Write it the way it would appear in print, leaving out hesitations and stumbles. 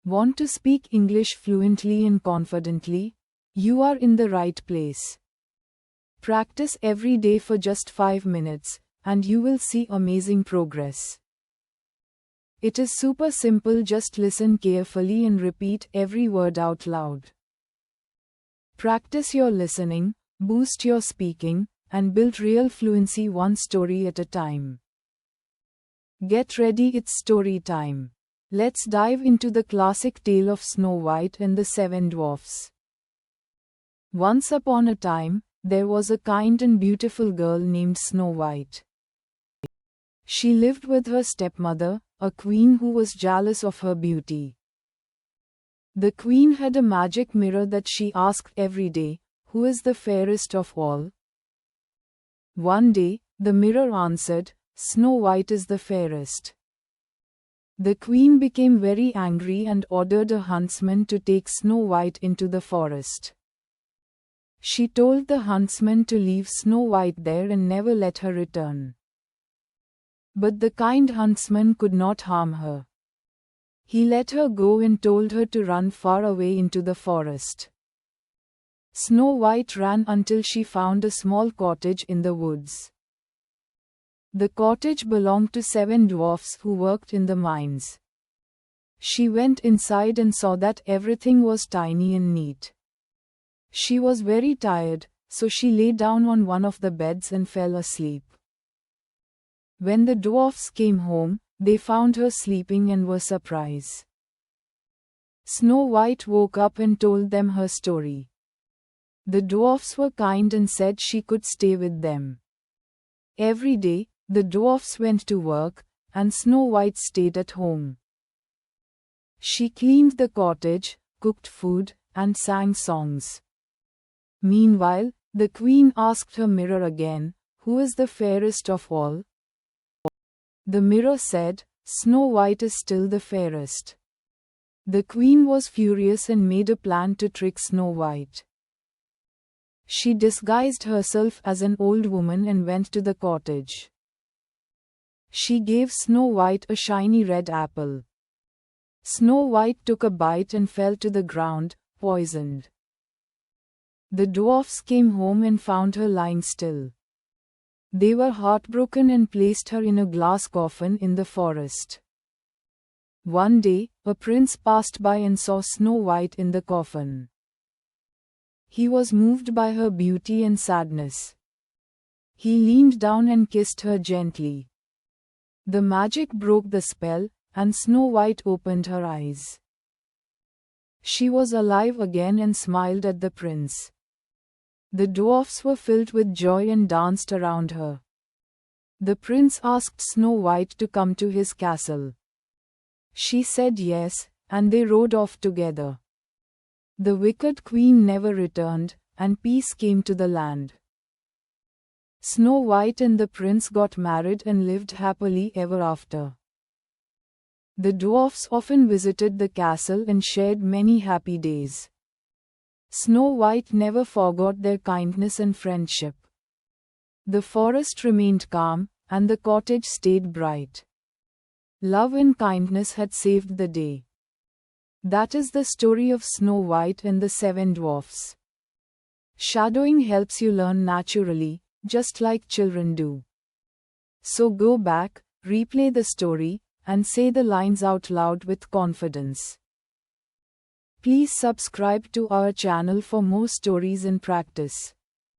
Want to speak English fluently and confidently? You are in the right place. Practice every day for just 5 minutes, and you will see amazing progress. It is super simple, just listen carefully and repeat every word out loud. Practice your listening, boost your speaking, and build real fluency one story at a time. Get ready, it's story time. Let's dive into the classic tale of Snow White and the Seven Dwarfs. Once upon a time, there was a kind and beautiful girl named Snow White. She lived with her stepmother, a queen who was jealous of her beauty. The queen had a magic mirror that she asked every day, "Who is the fairest of all?" One day, the mirror answered, "Snow White is the fairest." The queen became very angry and ordered a huntsman to take Snow White into the forest. She told the huntsman to leave Snow White there and never let her return. But the kind huntsman could not harm her. He let her go and told her to run far away into the forest. Snow White ran until she found a small cottage in the woods. The cottage belonged to 7 dwarfs who worked in the mines. She went inside and saw that everything was tiny and neat. She was very tired, so she lay down on one of the beds and fell asleep. When the dwarfs came home, they found her sleeping and were surprised. Snow White woke up and told them her story. The dwarfs were kind and said she could stay with them. Every day, the dwarfs went to work, and Snow White stayed at home. She cleaned the cottage, cooked food, and sang songs. Meanwhile, the queen asked her mirror again, "Who is the fairest of all?" The mirror said, "Snow White is still the fairest." The queen was furious and made a plan to trick Snow White. She disguised herself as an old woman and went to the cottage. She gave Snow White a shiny red apple. Snow White took a bite and fell to the ground, poisoned. The dwarfs came home and found her lying still. They were heartbroken and placed her in a glass coffin in the forest. One day, a prince passed by and saw Snow White in the coffin. He was moved by her beauty and sadness. He leaned down and kissed her gently. The magic broke the spell, and Snow White opened her eyes. She was alive again and smiled at the prince. The dwarfs were filled with joy and danced around her. The prince asked Snow White to come to his castle. She said yes, and they rode off together. The wicked queen never returned, and peace came to the land. Snow White and the prince got married and lived happily ever after. The dwarfs often visited the castle and shared many happy days. Snow White never forgot their kindness and friendship. The forest remained calm, and the cottage stayed bright. Love and kindness had saved the day. That is the story of Snow White and the 7 dwarfs. Shadowing helps you learn naturally, just like children do. So go back, replay the story, and say the lines out loud with confidence. Please subscribe to our channel for more stories and practice.